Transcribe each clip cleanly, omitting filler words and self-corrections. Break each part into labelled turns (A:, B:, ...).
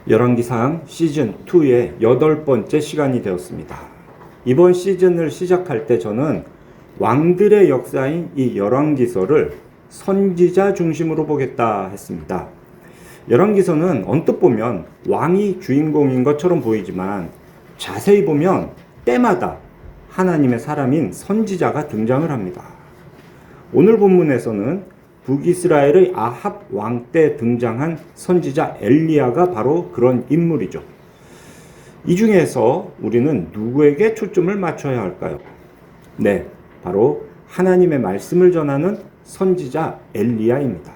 A: 열왕기상 시즌2의 8번째 시간이 되었습니다. 이번 시즌을 시작할 때 저는 왕들의 역사인 이 열왕기서를 선지자 중심으로 보겠다 했습니다. 열왕기서는 언뜻 보면 왕이 주인공인 것처럼 보이지만 자세히 보면 때마다 하나님의 사람인 선지자가 등장을 합니다. 오늘 본문에서는 북이스라엘의 아합 왕 때 등장한 선지자 엘리야가 바로 그런 인물이죠. 이 중에서 우리는 누구에게 초점을 맞춰야 할까요? 네, 바로 하나님의 말씀을 전하는 선지자 엘리야입니다.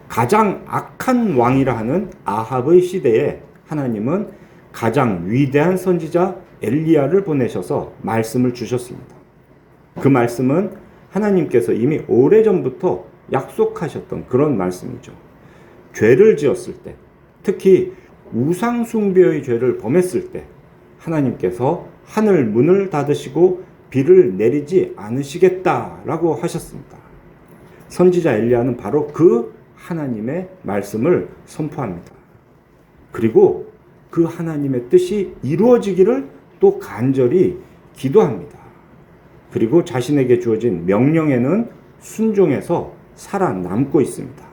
A: 가장 악한 왕이라 하는 아합의 시대에 하나님은 가장 위대한 선지자 엘리야를 보내셔서 말씀을 주셨습니다. 그 말씀은 하나님께서 이미 오래전부터 약속하셨던 그런 말씀이죠. 죄를 지었을 때, 특히 우상 숭배의 죄를 범했을 때 하나님께서 하늘 문을 닫으시고 비를 내리지 않으시겠다라고 하셨습니다. 선지자 엘리야는 바로 그 하나님의 말씀을 선포합니다. 그리고 그 하나님의 뜻이 이루어지기를 또 간절히 기도합니다. 그리고 자신에게 주어진 명령에는 순종해서 살아남고 있습니다.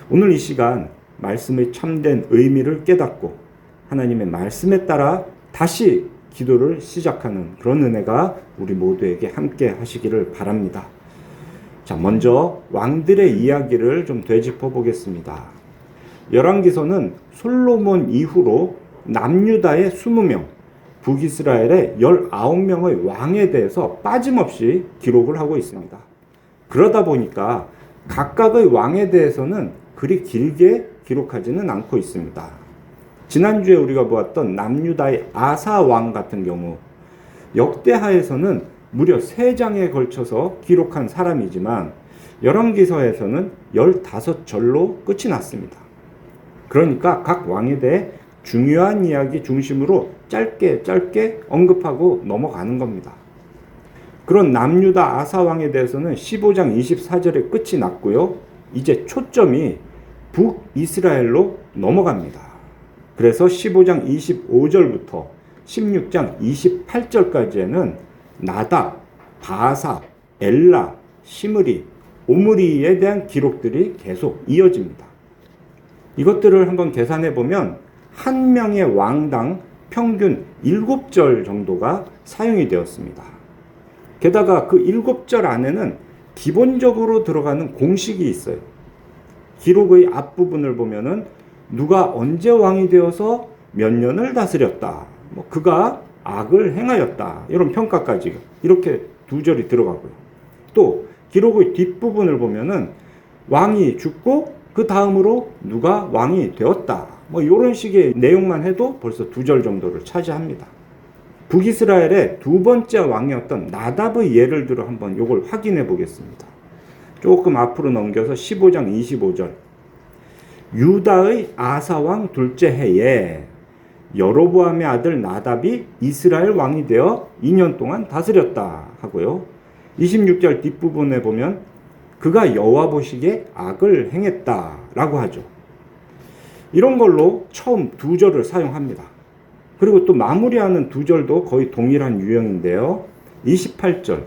A: 오늘 이 시간 말씀의 참된 의미를 깨닫고 하나님의 말씀에 따라 다시 기도를 시작하는 그런 은혜가 우리 모두에게 함께 하시기를 바랍니다. 자, 먼저 왕들의 이야기를 좀 되짚어 보겠습니다. 열왕기서는 솔로몬 이후로 남유다의 20명, 북이스라엘의 19명의 왕에 대해서 빠짐없이 기록을 하고 있습니다. 그러다 보니까 각각의 왕에 대해서는 그리 길게 기록하지는 않고 있습니다. 지난주에 우리가 보았던 남유다의 아사 왕 같은 경우 역대하에서는 무려 3장에 걸쳐서 기록한 사람이지만 열왕기서에서는 15절로 끝이 났습니다. 그러니까 각 왕에 대해 중요한 이야기 중심으로 짧게 언급하고 넘어가는 겁니다. 그런 남유다 아사 왕에 대해서는 15장 24절에 끝이 났고요. 이제 초점이 북이스라엘로 넘어갑니다. 그래서 15장 25절부터 16장 28절까지에는 나답, 바사, 엘라, 시므리, 오므리에 대한 기록들이 계속 이어집니다. 이것들을 한번 계산해 보면 한 명의 왕당 평균 7절 정도가 사용이 되었습니다. 게다가 그 7절 안에는 기본적으로 들어가는 공식이 있어요. 기록의 앞부분을 보면은 누가 언제 왕이 되어서 몇 년을 다스렸다, 그가 악을 행하였다, 이런 평가까지 이렇게 2절이 들어가고요. 또 기록의 뒷부분을 보면은 왕이 죽고 그 다음으로 누가 왕이 되었다, 이런 식의 내용만 해도 벌써 2절 정도를 차지합니다. 북이스라엘의 두 번째 왕이었던 나답의 예를 들어 한번 이걸 확인해 보겠습니다. 조금 앞으로 넘겨서 15장 25절. 유다의 아사왕 둘째 해에 여로보암의 아들 나답이 이스라엘 왕이 되어 2년 동안 다스렸다 하고요. 26절 뒷부분에 보면 그가 여호와 보시기에 악을 행했다라고 하죠. 이런 걸로 처음 2절을 사용합니다. 그리고 또 마무리하는 2절도 거의 동일한 유형인데요. 28절.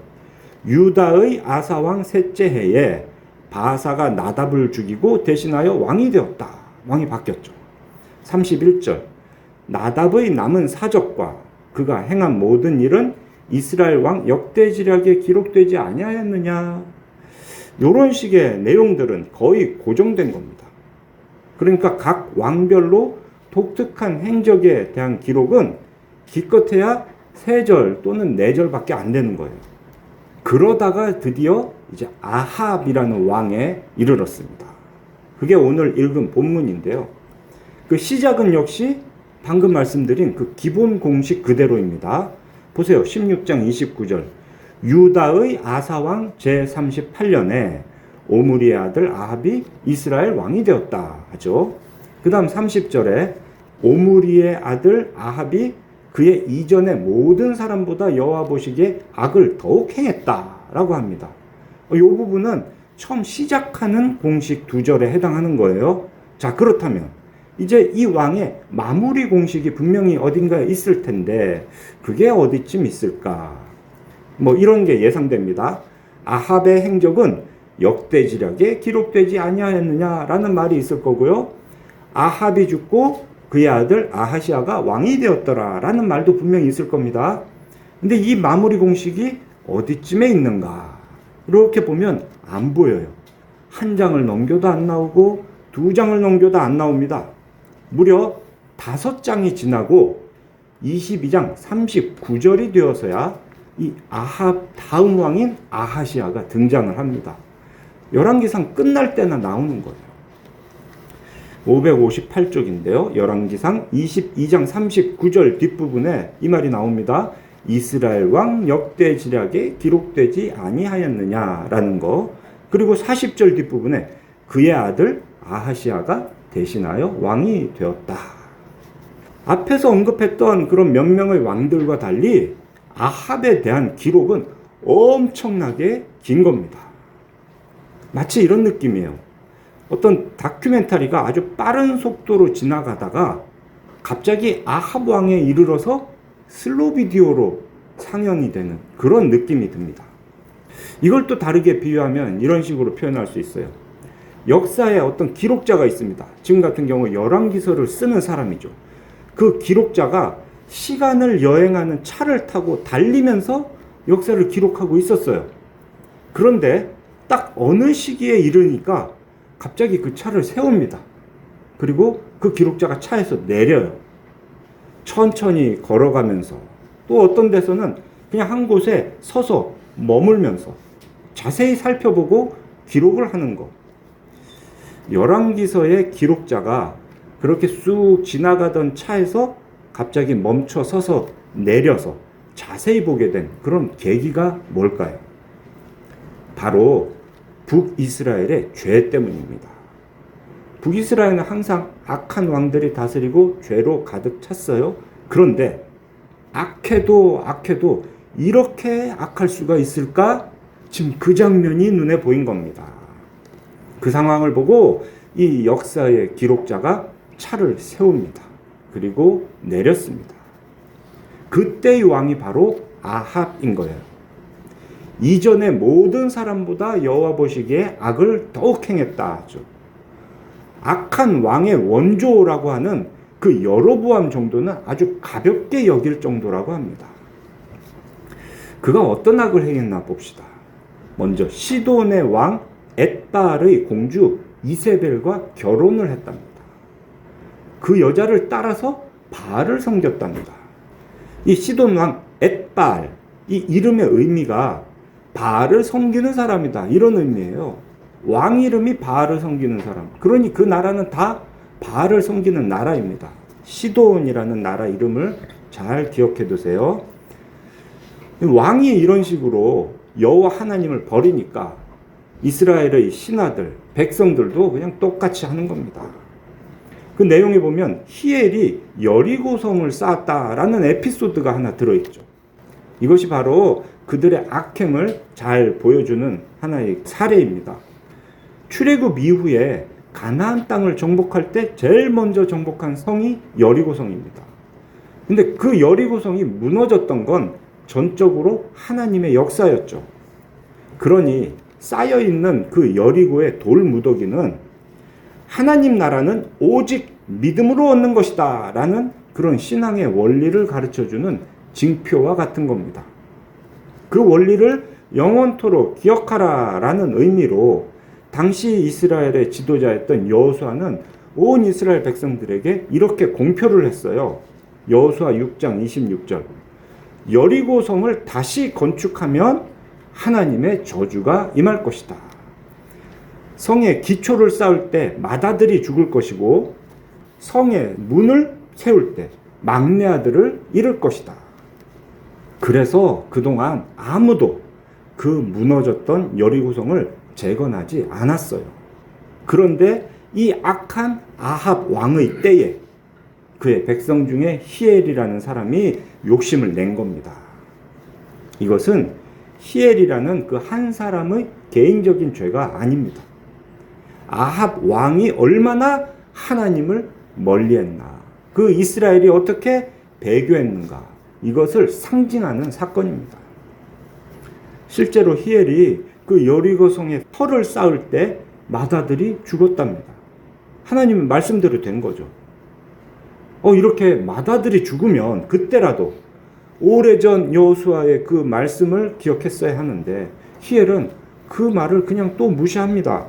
A: 유다의 아사왕 셋째 해에 바사가 나답을 죽이고 대신하여 왕이 되었다. 왕이 바뀌었죠. 31절. 나답의 남은 사적과 그가 행한 모든 일은 이스라엘 왕 역대지략에 기록되지 아니하였느냐. 이런 식의 내용들은 거의 고정된 겁니다. 그러니까 각 왕별로 독특한 행적에 대한 기록은 기껏해야 3절 또는 4절밖에 안 되는 거예요. 그러다가 드디어 이제 아합이라는 왕에 이르렀습니다. 그게 오늘 읽은 본문인데요. 그 시작은 역시 방금 말씀드린 그 기본 공식 그대로입니다. 보세요. 16장 29절. 유다의 아사왕 제38년에 오므리의 아들 아합이 이스라엘 왕이 되었다 하죠. 그 다음 30절에 오므리의 아들 아합이 그의 이전의 모든 사람보다 여호와 보시기에 악을 더욱 행했다라고 합니다. 이 부분은 처음 시작하는 공식 2절에 해당하는 거예요. 자, 그렇다면 이제 이 왕의 마무리 공식이 분명히 어딘가에 있을 텐데 그게 어디쯤 있을까? 뭐 이런 게 예상됩니다. 아합의 행적은 역대지략에 기록되지 아니하였느냐라는 말이 있을 거고요. 아합이 죽고 그의 아들 아하시아가 왕이 되었더라라는 말도 분명히 있을 겁니다. 근데 이 마무리 공식이 어디쯤에 있는가? 이렇게 보면 안 보여요. 한 장을 넘겨도 안 나오고 두 장을 넘겨도 안 나옵니다. 무려 5장이 지나고 22장 39절이 되어서야 이 아합 다음 왕인 아하시아가 등장을 합니다. 열왕기상 끝날 때나 나오는 거예요. 558쪽인데요. 열왕기상 22장 39절 뒷부분에 이 말이 나옵니다. 이스라엘 왕 역대지략에 기록되지 아니하였느냐라는 거. 그리고 40절 뒷부분에 그의 아들 아하시아가 대신하여 왕이 되었다. 앞에서 언급했던 그런 몇 명의 왕들과 달리 아합에 대한 기록은 엄청나게 긴 겁니다. 마치 이런 느낌이에요. 어떤 다큐멘터리가 아주 빠른 속도로 지나가다가 갑자기 아합 왕에 이르러서 슬로우 비디오로 상영이 되는 그런 느낌이 듭니다. 이걸 또 다르게 비유하면 이런 식으로 표현할 수 있어요. 역사에 어떤 기록자가 있습니다. 지금 같은 경우 열왕기서를 쓰는 사람이죠. 그 기록자가 시간을 여행하는 차를 타고 달리면서 역사를 기록하고 있었어요. 그런데 딱 어느 시기에 이르니까 갑자기 그 차를 세웁니다. 그리고 그 기록자가 차에서 내려요. 천천히 걸어가면서 또 어떤 데서는 그냥 한 곳에 서서 머물면서 자세히 살펴보고 기록을 하는 것. 열왕기서의 기록자가 그렇게 쑥 지나가던 차에서 갑자기 멈춰 서서 내려서 자세히 보게 된 그런 계기가 뭘까요? 바로 북이스라엘의 죄 때문입니다. 북이스라엘은 항상 악한 왕들이 다스리고 죄로 가득 찼어요. 그런데 악해도 이렇게 악할 수가 있을까? 지금 그 장면이 눈에 보인 겁니다. 그 상황을 보고 이 역사의 기록자가 차를 세웁니다. 그리고 내렸습니다. 그때의 왕이 바로 아합인 거예요. 이전의 모든 사람보다 여호와 보시기에 악을 더욱 행했다 하죠. 악한 왕의 원조라고 하는 그 여로보암 정도는 아주 가볍게 여길 정도라고 합니다. 그가 어떤 악을 행했나 봅시다. 먼저 시돈의 왕 엣바알의 공주 이세벨과 결혼을 했답니다. 그 여자를 따라서 바알을 섬겼답니다. 이 시돈 왕 엣바알, 이 이름의 의미가 바알을 섬기는 사람이다, 이런 의미예요. 왕 이름이 바알을 섬기는 사람. 그러니 그 나라는 다 바알을 섬기는 나라입니다. 시돈이라는 나라 이름을 잘 기억해 두세요. 왕이 이런 식으로 여호와 하나님을 버리니까 이스라엘의 신하들, 백성들도 그냥 똑같이 하는 겁니다. 그 내용에 보면 히엘이 여리고성을 쌓았다라는 에피소드가 하나 들어있죠. 이것이 바로 그들의 악행을 잘 보여주는 하나의 사례입니다. 출애굽 이후에 가나안 땅을 정복할 때 제일 먼저 정복한 성이 여리고성입니다. 근데 그 여리고성이 무너졌던 건 전적으로 하나님의 역사였죠. 그러니 쌓여있는 그 여리고의 돌 무더기는 하나님 나라는 오직 믿음으로 얻는 것이다 라는 그런 신앙의 원리를 가르쳐주는 징표와 같은 겁니다. 그 원리를 영원토록 기억하라 라는 의미로 당시 이스라엘의 지도자였던 여호수아는 온 이스라엘 백성들에게 이렇게 공표를 했어요. 여호수아 6장 26절. 여리고성을 다시 건축하면 하나님의 저주가 임할 것이다. 성의 기초를 쌓을 때 맏아들이 죽을 것이고 성의 문을 세울 때 막내 아들을 잃을 것이다. 그래서 그동안 아무도 그 무너졌던 여리고성을 재건하지 않았어요. 그런데 이 악한 아합 왕의 때에 그의 백성 중에 히엘이라는 사람이 욕심을 낸 겁니다. 이것은 히엘이라는 그 한 사람의 개인적인 죄가 아닙니다. 아합 왕이 얼마나 하나님을 멀리했나. 그 이스라엘이 어떻게 배교했는가. 이것을 상징하는 사건입니다. 실제로 히엘이 그 여리고성에 터를 쌓을 때 맏아들이 죽었답니다. 하나님의 말씀대로 된 거죠. 이렇게 맏아들이 죽으면 그때라도 오래전 여호수아의 그 말씀을 기억했어야 하는데 히엘은 그 말을 그냥 또 무시합니다.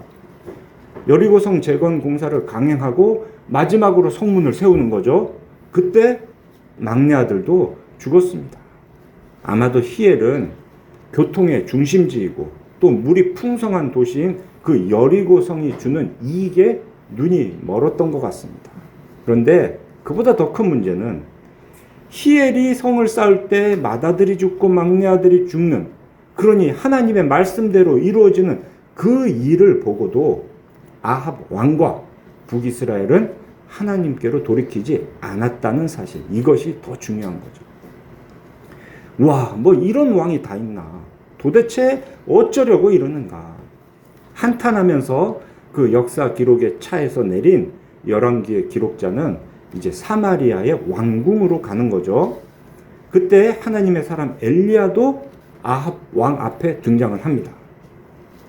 A: 여리고성 재건 공사를 강행하고 마지막으로 성문을 세우는 거죠. 그때 막내 아들도 죽었습니다. 아마도 히엘은 교통의 중심지이고 또 물이 풍성한 도시인 그 여리고성이 주는 이익에 눈이 멀었던 것 같습니다. 그런데 그보다 더 큰 문제는 히엘이 성을 쌓을 때 맏아들이 죽고 막내 아들이 죽는, 그러니 하나님의 말씀대로 이루어지는 그 일을 보고도 아합 왕과 북이스라엘은 하나님께로 돌이키지 않았다는 사실, 이것이 더 중요한 거죠. 와, 뭐 이런 왕이 다 있나? 도대체 어쩌려고 이러는가? 한탄하면서 그 역사 기록의 차에서 내린 열왕기의 기록자는 이제 사마리아의 왕궁으로 가는 거죠. 그때 하나님의 사람 엘리야도 아합 왕 앞에 등장을 합니다.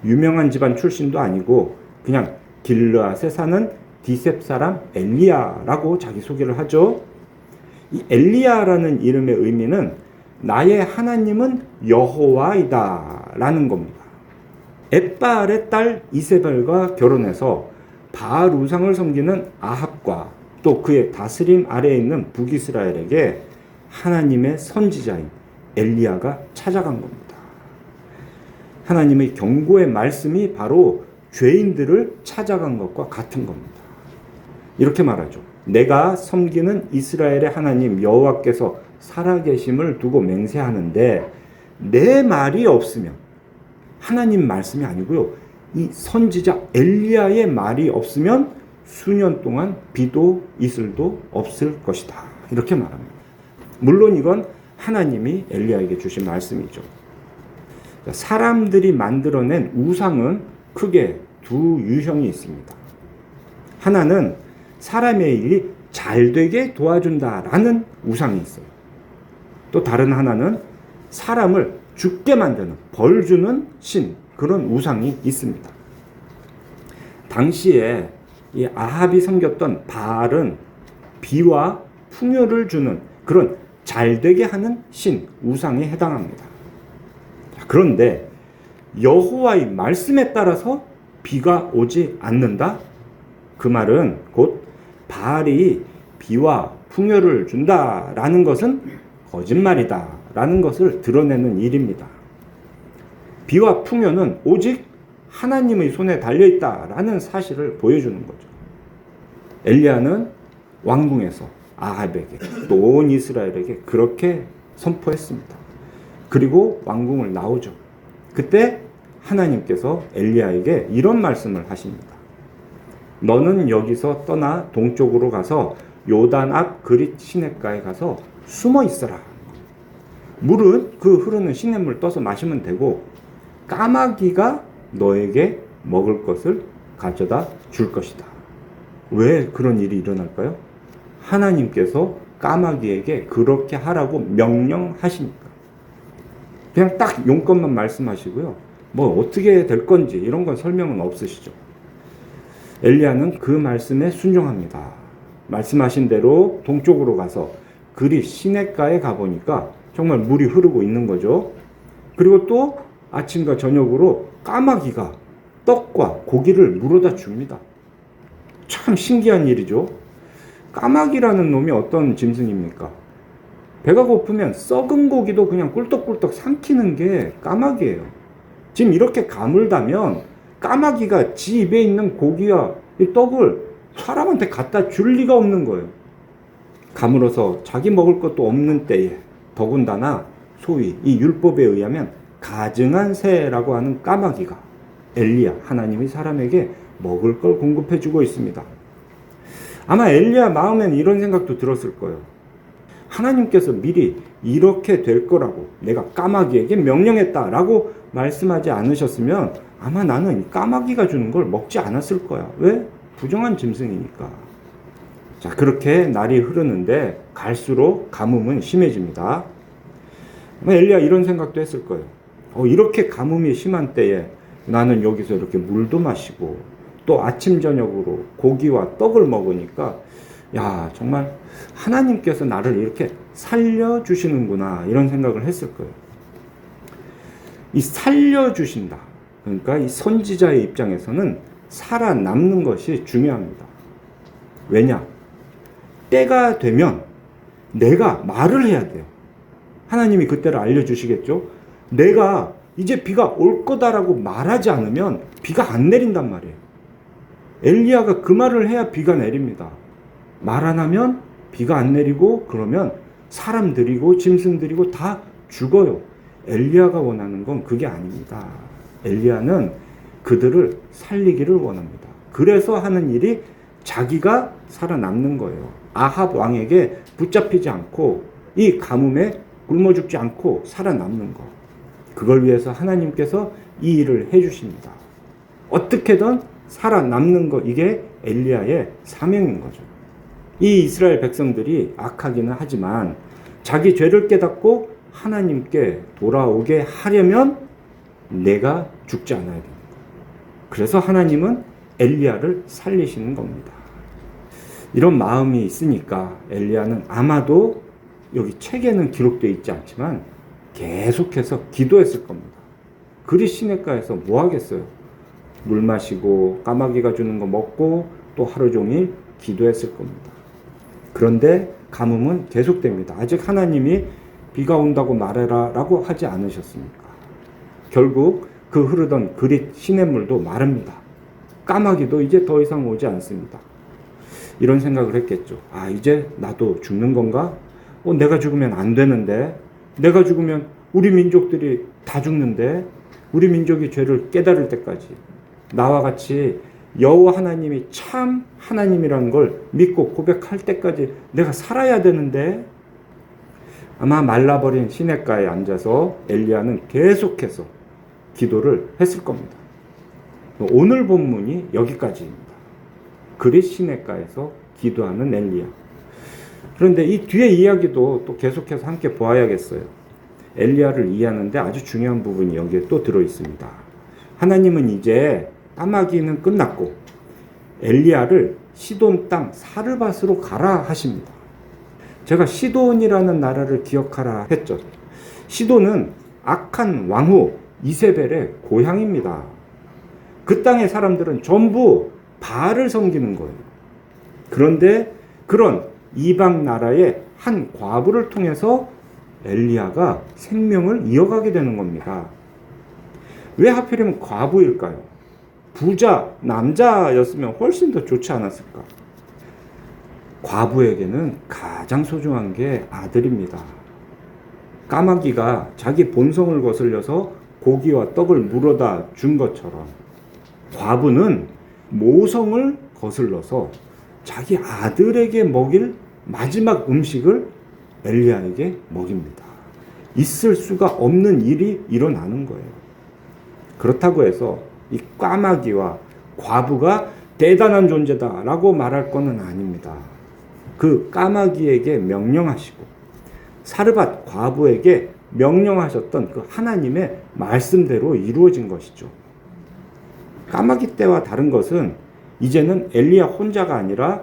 A: 유명한 집안 출신도 아니고 그냥 길르앗에 사는 디셉 사람 엘리야라고 자기소개를 하죠. 이 엘리야라는 이름의 의미는 나의 하나님은 여호와이다 라는 겁니다. 엣바알의 딸 이세벨과 결혼해서 바알 우상을 섬기는 아합과 또 그의 다스림 아래에 있는 북이스라엘에게 하나님의 선지자인 엘리야가 찾아간 겁니다. 하나님의 경고의 말씀이 바로 죄인들을 찾아간 것과 같은 겁니다. 이렇게 말하죠. 내가 섬기는 이스라엘의 하나님 여호와께서 살아계심을 두고 맹세하는데 내 말이 없으면, 하나님 말씀이 아니고요, 이 선지자 엘리야의 말이 없으면 수년 동안 비도 이슬도 없을 것이다. 이렇게 말합니다. 물론 이건 하나님이 엘리야에게 주신 말씀이죠. 사람들이 만들어낸 우상은 크게 두 유형이 있습니다. 하나는 사람의 일이 잘 되게 도와준다라는 우상이 있어요. 또 다른 하나는 사람을 죽게 만드는, 벌 주는 신, 그런 우상이 있습니다. 당시에 이 아합이 섬겼던 바알은 비와 풍요를 주는 그런 잘되게 하는 신, 우상에 해당합니다. 그런데 여호와의 말씀에 따라서 비가 오지 않는다? 그 말은 곧 바알이 비와 풍요를 준다라는 것은 거짓말이다라는 것을 드러내는 일입니다. 비와 풍요는 오직 하나님의 손에 달려있다라는 사실을 보여주는 거죠. 엘리야는 왕궁에서 아합에게 또 온 이스라엘에게 그렇게 선포했습니다. 그리고 왕궁을 나오죠. 그때 하나님께서 엘리야에게 이런 말씀을 하십니다. 너는 여기서 떠나 동쪽으로 가서 요단 앞 그릿 시냇가에 가서 숨어 있어라. 물은 그 흐르는 시냇물 떠서 마시면 되고 까마귀가 너에게 먹을 것을 가져다 줄 것이다. 왜 그런 일이 일어날까요? 하나님께서 까마귀에게 그렇게 하라고 명령하시니까. 그냥 딱 용건만 말씀하시고요. 뭐 어떻게 될 건지 이런 건 설명은 없으시죠. 엘리야는 그 말씀에 순종합니다. 말씀하신 대로 동쪽으로 가서 그릿 시냇가에 가보니까 정말 물이 흐르고 있는 거죠. 그리고 또 아침과 저녁으로 까마귀가 떡과 고기를 물어다 줍니다. 참 신기한 일이죠. 까마귀라는 놈이 어떤 짐승입니까? 배가 고프면 썩은 고기도 그냥 꿀떡꿀떡 삼키는 게 까마귀예요. 지금 이렇게 가물다면 까마귀가 지 입에 있는 고기와 이 떡을 사람한테 갖다 줄 리가 없는 거예요. 가물어서 자기 먹을 것도 없는 때에, 더군다나 소위 이 율법에 의하면 가증한 새라고 하는 까마귀가 엘리야, 하나님의 사람에게 먹을 걸 공급해주고 있습니다. 아마 엘리야 마음엔 이런 생각도 들었을 거예요. 하나님께서 미리 이렇게 될 거라고 내가 까마귀에게 명령했다라고 말씀하지 않으셨으면 아마 나는 까마귀가 주는 걸 먹지 않았을 거야. 왜? 부정한 짐승이니까. 자, 그렇게 날이 흐르는데 갈수록 가뭄은 심해집니다. 엘리야 이런 생각도 했을 거예요. 이렇게 가뭄이 심한 때에 나는 여기서 이렇게 물도 마시고 또 아침 저녁으로 고기와 떡을 먹으니까 야, 정말 하나님께서 나를 이렇게 살려주시는구나 이런 생각을 했을 거예요. 이 살려주신다. 그러니까 이 선지자의 입장에서는 살아남는 것이 중요합니다. 왜냐? 때가 되면 내가 말을 해야 돼요. 하나님이 그때를 알려주시겠죠? 내가 이제 비가 올 거다라고 말하지 않으면 비가 안 내린단 말이에요. 엘리야가 그 말을 해야 비가 내립니다. 말 안 하면 비가 안 내리고 그러면 사람들이고 짐승들이고 다 죽어요. 엘리야가 원하는 건 그게 아닙니다. 엘리야는 그들을 살리기를 원합니다. 그래서 하는 일이 자기가 살아남는 거예요. 아합 왕에게 붙잡히지 않고 이 가뭄에 굶어 죽지 않고 살아남는 거. 그걸 위해서 하나님께서 이 일을 해주십니다. 어떻게든 살아남는 거, 이게 엘리야의 사명인 거죠. 이 이스라엘 백성들이 악하기는 하지만 자기 죄를 깨닫고 하나님께 돌아오게 하려면 내가 죽지 않아야 됩니다. 그래서 하나님은 엘리야를 살리시는 겁니다. 이런 마음이 있으니까 엘리야는 아마도 여기 책에는 기록되어 있지 않지만 계속해서 기도했을 겁니다. 그리 시냇가에서 뭐 하겠어요? 물 마시고 까마귀가 주는 거 먹고 또 하루 종일 기도했을 겁니다. 그런데 가뭄은 계속됩니다. 아직 하나님이 비가 온다고 말해라 라고 하지 않으셨습니까? 결국 그 흐르던 그릿 시냇물도 마릅니다. 까마귀도 이제 더 이상 오지 않습니다. 이런 생각을 했겠죠. 아, 이제 나도 죽는 건가? 내가 죽으면 안 되는데, 내가 죽으면 우리 민족들이 다 죽는데, 우리 민족이 죄를 깨달을 때까지 나와 같이 여호와 하나님이 참 하나님이라는 걸 믿고 고백할 때까지 내가 살아야 되는데, 아마 말라버린 시냇가에 앉아서 엘리야는 계속해서 기도를 했을 겁니다. 오늘 본문이 여기까지입니다. 그릿 시냇가에서 기도하는 엘리야. 그런데 이 뒤에 이야기도 또 계속해서 함께 보아야겠어요. 엘리야를 이해하는데 아주 중요한 부분이 여기에 또 들어 있습니다. 하나님은 이제 까마귀는 끝났고 엘리야를 시돈 땅 사르밧으로 가라 하십니다. 제가 시돈이라는 나라를 기억하라 했죠. 시돈은 악한 왕후 이세벨의 고향입니다. 그 땅의 사람들은 전부 바알을 섬기는 거예요. 그런데 그런 이방 나라의 한 과부를 통해서 엘리야가 생명을 이어가게 되는 겁니다. 왜 하필이면 과부일까요? 부자, 남자였으면 훨씬 더 좋지 않았을까? 과부에게는 가장 소중한 게 아들입니다. 까마귀가 자기 본성을 거슬려서 고기와 떡을 물어다 준 것처럼 과부는 모성을 거슬러서 자기 아들에게 먹일 마지막 음식을 엘리야에게 먹입니다. 있을 수가 없는 일이 일어나는 거예요. 그렇다고 해서 이 까마귀와 과부가 대단한 존재다라고 말할 것은 아닙니다. 그 까마귀에게 명령하시고 사르밧 과부에게 명령하셨던 그 하나님의 말씀대로 이루어진 것이죠. 까마귀 때와 다른 것은 이제는 엘리야 혼자가 아니라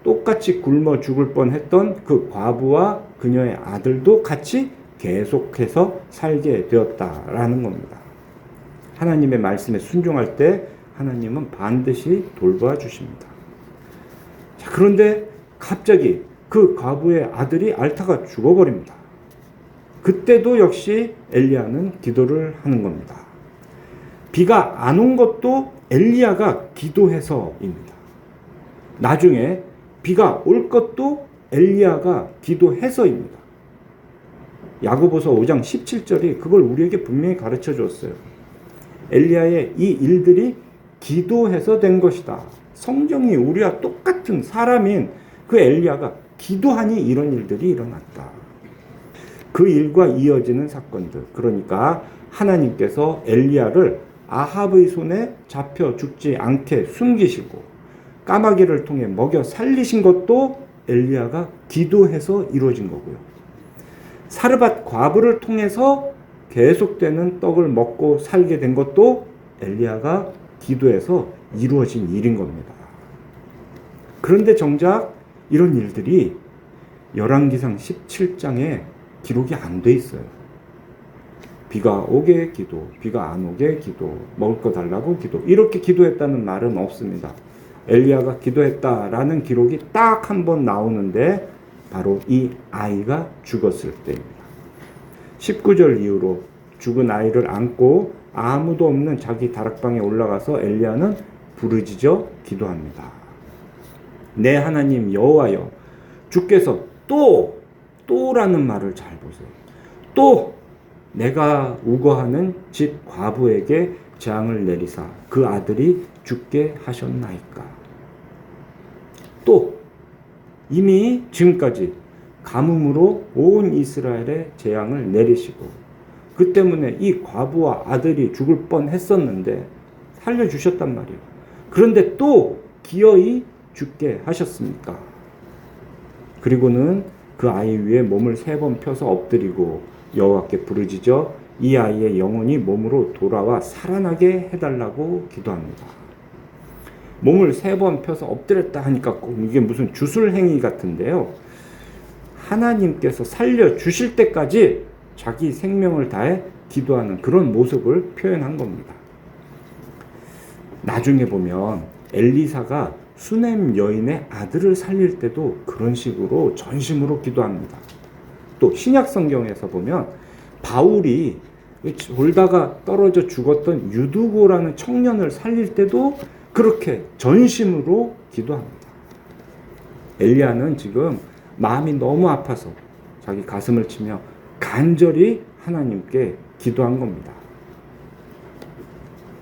A: 똑같이 굶어 죽을 뻔했던 그 과부와 그녀의 아들도 같이 계속해서 살게 되었다라는 겁니다. 하나님의 말씀에 순종할 때 하나님은 반드시 돌봐 주십니다. 자, 그런데 갑자기 그 과부의 아들이 앓다가 죽어버립니다. 그때도 역시 엘리야는 기도를 하는 겁니다. 비가 안 온 것도 엘리야가 기도해서입니다. 나중에 비가 올 것도 엘리야가 기도해서입니다. 야고보서 5장 17절이 그걸 우리에게 분명히 가르쳐 줬어요. 엘리야의 이 일들이 기도해서 된 것이다. 성경이 우리와 똑같은 사람인 그 엘리야가 기도하니 이런 일들이 일어났다. 그 일과 이어지는 사건들, 그러니까 하나님께서 엘리야를 아합의 손에 잡혀 죽지 않게 숨기시고 까마귀를 통해 먹여 살리신 것도 엘리야가 기도해서 이루어진 거고요. 사르밧 과부를 통해서 계속되는 떡을 먹고 살게 된 것도 엘리야가 기도해서 이루어진 일인 겁니다. 그런데 정작 이런 일들이 열왕기상 17장에 기록이 안 돼 있어요. 비가 오게 기도, 비가 안 오게 기도, 먹을 거 달라고 기도, 이렇게 기도했다는 말은 없습니다. 엘리야가 기도했다라는 기록이 딱 한 번 나오는데 바로 이 아이가 죽었을 때입니다. 19절 이후로 죽은 아이를 안고 아무도 없는 자기 다락방에 올라가서 엘리야는 부르짖어 기도합니다. 내 하나님 여호와여, 주께서 또라는 말을 잘 보세요. 또 내가 우거하는 집 과부에게 재앙을 내리사 그 아들이 죽게 하셨나이까. 또 이미 지금까지 가뭄으로 온 이스라엘에 재앙을 내리시고 그 때문에 이 과부와 아들이 죽을 뻔했었는데 살려주셨단 말이에요. 그런데 또 기어이 죽게 하셨습니까? 그리고는 그 아이 위에 몸을 3번 펴서 엎드리고 여호와께 부르짖어 이 아이의 영혼이 몸으로 돌아와 살아나게 해달라고 기도합니다. 몸을 3번 펴서 엎드렸다 하니까 꼭 이게 무슨 주술행위 같은데요. 하나님께서 살려주실 때까지 자기 생명을 다해 기도하는 그런 모습을 표현한 겁니다. 나중에 보면 엘리사가 수넴 여인의 아들을 살릴 때도 그런 식으로 전심으로 기도합니다. 또 신약 성경에서 보면 바울이 졸다가 떨어져 죽었던 유두고라는 청년을 살릴 때도 그렇게 전심으로 기도합니다. 엘리야는 지금 마음이 너무 아파서 자기 가슴을 치며 간절히 하나님께 기도한 겁니다.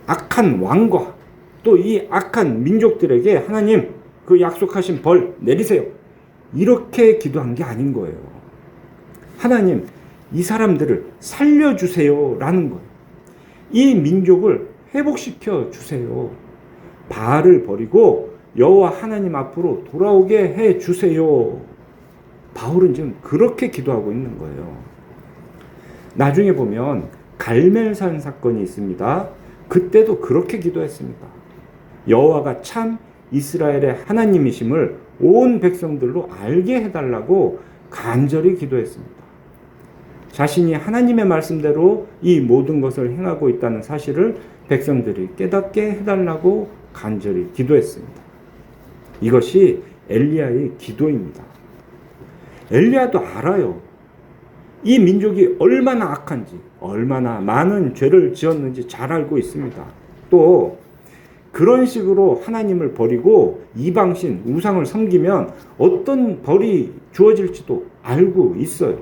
A: 악한 왕과 또 이 악한 민족들에게 하나님 그 약속하신 벌 내리세요. 이렇게 기도한 게 아닌 거예요. 하나님 이 사람들을 살려주세요 라는 거예요. 이 민족을 회복시켜 주세요. 바알을 버리고 여호와 하나님 앞으로 돌아오게 해 주세요. 바울은 지금 그렇게 기도하고 있는 거예요. 나중에 보면 갈멜산 사건이 있습니다. 그때도 그렇게 기도했습니다. 여호와가 참 이스라엘의 하나님이심을 온 백성들로 알게 해달라고 간절히 기도했습니다. 자신이 하나님의 말씀대로 이 모든 것을 행하고 있다는 사실을 백성들이 깨닫게 해달라고 간절히 기도했습니다. 이것이 엘리야의 기도입니다. 엘리야도 알아요. 이 민족이 얼마나 악한지, 얼마나 많은 죄를 지었는지 잘 알고 있습니다. 또 그런 식으로 하나님을 버리고 이방신, 우상을 섬기면 어떤 벌이 주어질지도 알고 있어요.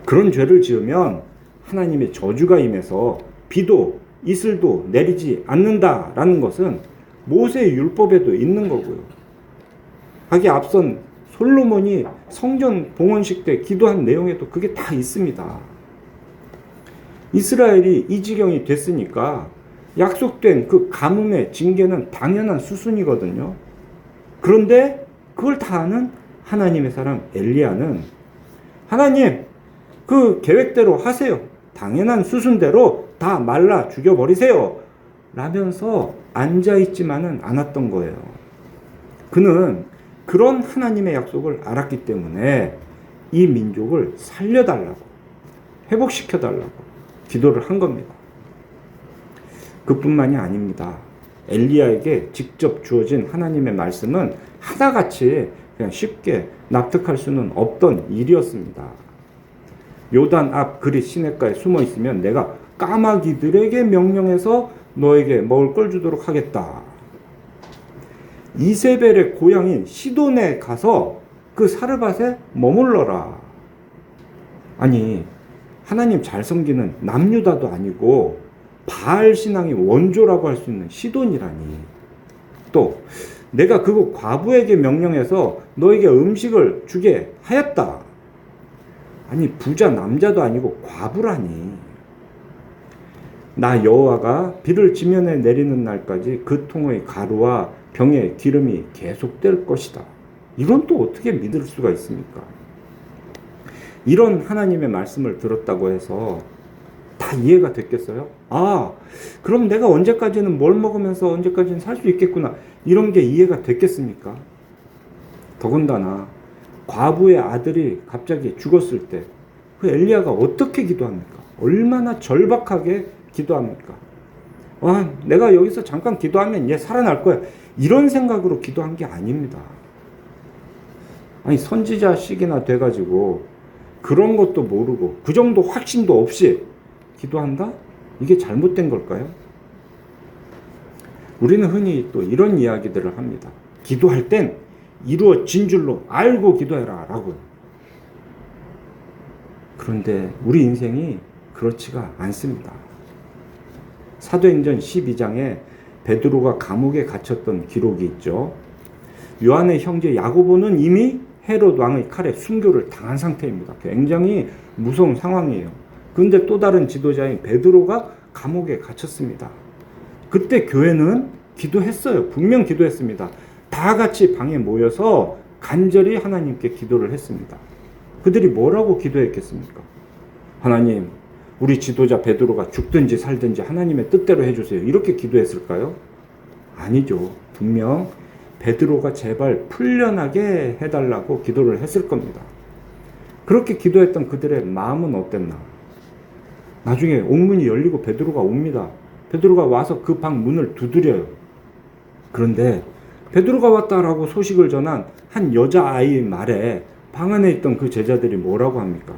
A: 그런 죄를 지으면 하나님의 저주가 임해서 비도 이슬도 내리지 않는다라는 것은 모세의 율법에도 있는 거고요. 하기 앞선 솔로몬이 성전 봉헌식 때 기도한 내용에도 그게 다 있습니다. 이스라엘이 이 지경이 됐으니까 약속된 그 가뭄의 징계는 당연한 수순이거든요. 그런데 그걸 다 아는 하나님의 사람 엘리야는 하나님 그 계획대로 하세요. 당연한 수순대로 다 말라 죽여버리세요. 라면서 앉아있지만은 않았던 거예요. 그는 그런 하나님의 약속을 알았기 때문에 이 민족을 살려달라고, 회복시켜달라고 기도를 한 겁니다. 그뿐만이 아닙니다. 엘리야에게 직접 주어진 하나님의 말씀은 하나같이 그냥 쉽게 납득할 수는 없던 일이었습니다. 요단 앞 그릿 시냇가에 숨어 있으면 내가 까마귀들에게 명령해서 너에게 먹을 걸 주도록 하겠다. 이세벨의 고향인 시돈에 가서 그 사르밧에 머물러라. 아니, 하나님 잘 섬기는 남유다도 아니고 바알 신앙의 원조라고 할 수 있는 시돈이라니. 또 내가 그곳 과부에게 명령해서 너에게 음식을 주게 하였다. 아니, 부자 남자도 아니고 과부라니. 나 여호와가 비를 지면에 내리는 날까지 그 통의 가루와 병에 기름이 계속될 것이다. 이건 또 어떻게 믿을 수가 있습니까? 이런 하나님의 말씀을 들었다고 해서 다 이해가 됐겠어요? 아, 그럼 내가 언제까지는 뭘 먹으면서 언제까지는 살 수 있겠구나. 이런 게 이해가 됐겠습니까? 더군다나 과부의 아들이 갑자기 죽었을 때 그 엘리야가 어떻게 기도합니까? 얼마나 절박하게 기도합니까? 아, 내가 여기서 잠깐 기도하면 얘 살아날 거야. 이런 생각으로 기도한 게 아닙니다. 아니, 선지자식이나 돼가지고 그런 것도 모르고 그 정도 확신도 없이 기도한다? 이게 잘못된 걸까요? 우리는 흔히 또 이런 이야기들을 합니다. 기도할 땐 이루어진 줄로 알고 기도해라 라고요. 그런데 우리 인생이 그렇지가 않습니다. 사도행전 12장에 베드로가 감옥에 갇혔던 기록이 있죠. 요한의 형제 야고보는 이미 헤롯 왕의 칼에 순교를 당한 상태입니다. 굉장히 무서운 상황이에요. 그런데 또 다른 지도자인 베드로가 감옥에 갇혔습니다. 그때 교회는 기도했어요. 분명 기도했습니다. 다 같이 방에 모여서 간절히 하나님께 기도를 했습니다. 그들이 뭐라고 기도했겠습니까? 하나님, 우리 지도자 베드로가 죽든지 살든지 하나님의 뜻대로 해주세요. 이렇게 기도했을까요? 아니죠. 분명 베드로가 제발 풀려나게 해달라고 기도를 했을 겁니다. 그렇게 기도했던 그들의 마음은 어땠나? 나중에 옥문이 열리고 베드로가 옵니다. 베드로가 와서 그 방 문을 두드려요. 그런데 베드로가 왔다라고 소식을 전한 한 여자아이의 말에 방 안에 있던 그 제자들이 뭐라고 합니까?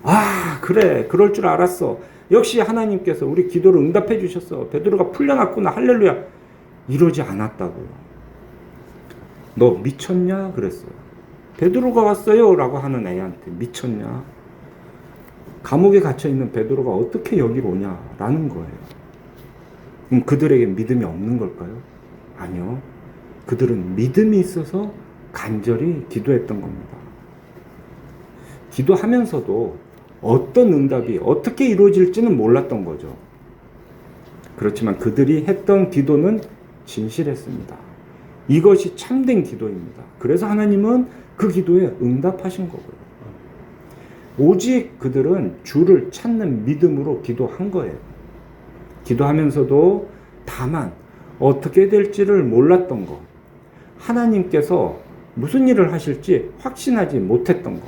A: 아, 그래, 그럴 줄 알았어. 역시 하나님께서 우리 기도를 응답해 주셨어. 베드로가 풀려났구나. 할렐루야. 이러지 않았다고요. 너 미쳤냐? 그랬어요. 베드로가 왔어요 라고 하는 애한테 미쳤냐? 감옥에 갇혀있는 베드로가 어떻게 여기로 오냐라는 거예요. 그럼 그들에게 믿음이 없는 걸까요? 아니요. 그들은 믿음이 있어서 간절히 기도했던 겁니다. 기도하면서도 어떤 응답이 어떻게 이루어질지는 몰랐던 거죠. 그렇지만 그들이 했던 기도는 진실했습니다. 이것이 참된 기도입니다. 그래서 하나님은 그 기도에 응답하신 거고요. 오직 그들은 주를 찾는 믿음으로 기도한 거예요. 기도하면서도 다만 어떻게 될지를 몰랐던 것, 하나님께서 무슨 일을 하실지 확신하지 못했던 것.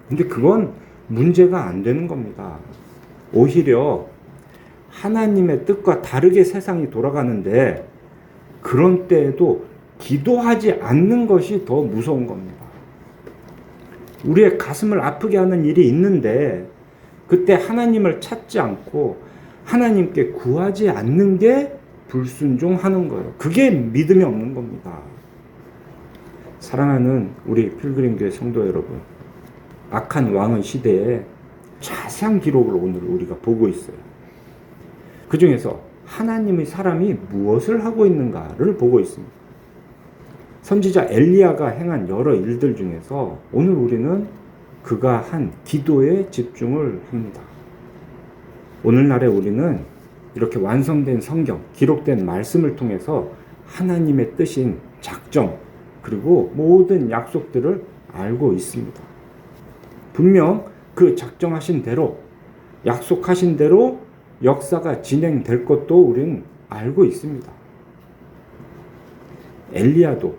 A: 근데 그건 문제가 안 되는 겁니다. 오히려 하나님의 뜻과 다르게 세상이 돌아가는데 그런 때에도 기도하지 않는 것이 더 무서운 겁니다. 우리의 가슴을 아프게 하는 일이 있는데 그때 하나님을 찾지 않고 하나님께 구하지 않는 게 불순종하는 거예요. 그게 믿음이 없는 겁니다. 사랑하는 우리 필그림교회 성도 여러분, 악한 왕의 시대에 자세한 기록을 오늘 우리가 보고 있어요. 그 중에서 하나님의 사람이 무엇을 하고 있는가를 보고 있습니다. 선지자 엘리야가 행한 여러 일들 중에서 오늘 우리는 그가 한 기도에 집중을 합니다. 오늘날에 우리는 이렇게 완성된 성경, 기록된 말씀을 통해서 하나님의 뜻인 작정, 그리고 모든 약속들을 알고 있습니다. 분명 그 작정하신 대로, 약속하신 대로 역사가 진행될 것도 우리는 알고 있습니다. 엘리야도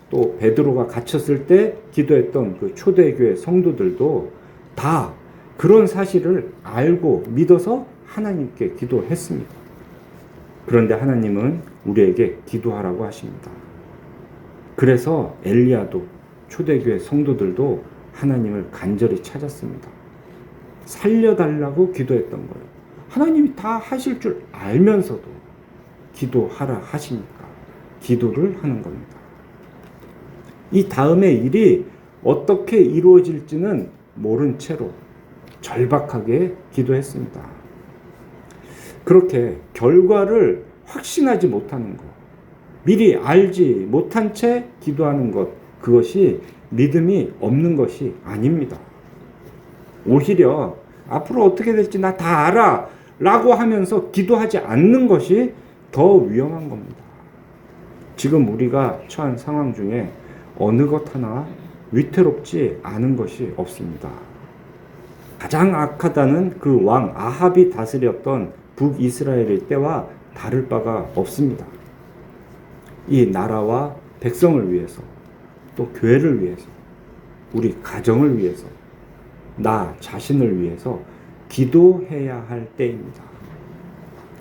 A: 또 베드로가 갇혔을 때 기도했던 그 초대교회 성도들도 다 그런 사실을 알고 믿어서 하나님께 기도했습니다. 그런데 하나님은 우리에게 기도하라고 하십니다. 그래서 엘리야도 초대교회 성도들도 하나님을 간절히 찾았습니다. 살려달라고 기도했던 거예요. 하나님이 다 하실 줄 알면서도 기도하라 하시니까 기도를 하는 겁니다. 이 다음의 일이 어떻게 이루어질지는 모른 채로 절박하게 기도했습니다. 그렇게 결과를 확신하지 못하는 것, 미리 알지 못한 채 기도하는 것, 그것이 믿음이 없는 것이 아닙니다. 오히려 앞으로 어떻게 될지 나 다 알아 라고 하면서 기도하지 않는 것이 더 위험한 겁니다. 지금 우리가 처한 상황 중에 어느 것 하나 위태롭지 않은 것이 없습니다. 가장 악하다는 그 왕 아합이 다스렸던 북이스라엘의 때와 다를 바가 없습니다. 이 나라와 백성을 위해서, 또 교회를 위해서, 우리 가정을 위해서, 나 자신을 위해서 기도해야 할 때입니다.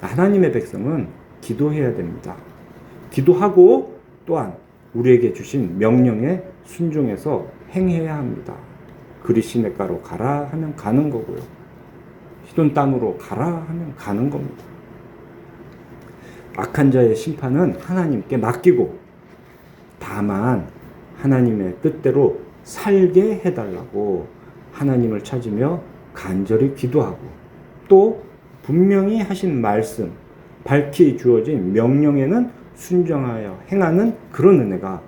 A: 하나님의 백성은 기도해야 됩니다. 기도하고 또한 우리에게 주신 명령에 순종해서 행해야 합니다. 그리 시냇가로 가라 하면 가는 거고요. 시돈 땅으로 가라 하면 가는 겁니다. 악한 자의 심판은 하나님께 맡기고 다만 하나님의 뜻대로 살게 해달라고 하나님을 찾으며 간절히 기도하고 또 분명히 하신 말씀, 밝히 주어진 명령에는 순종하여 행하는 그런 은혜가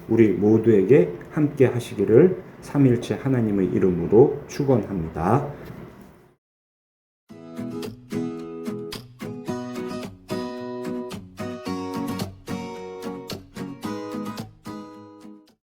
A: 우리 모두에게 함께 하시기를 삼위일체 하나님의 이름으로 축원합니다.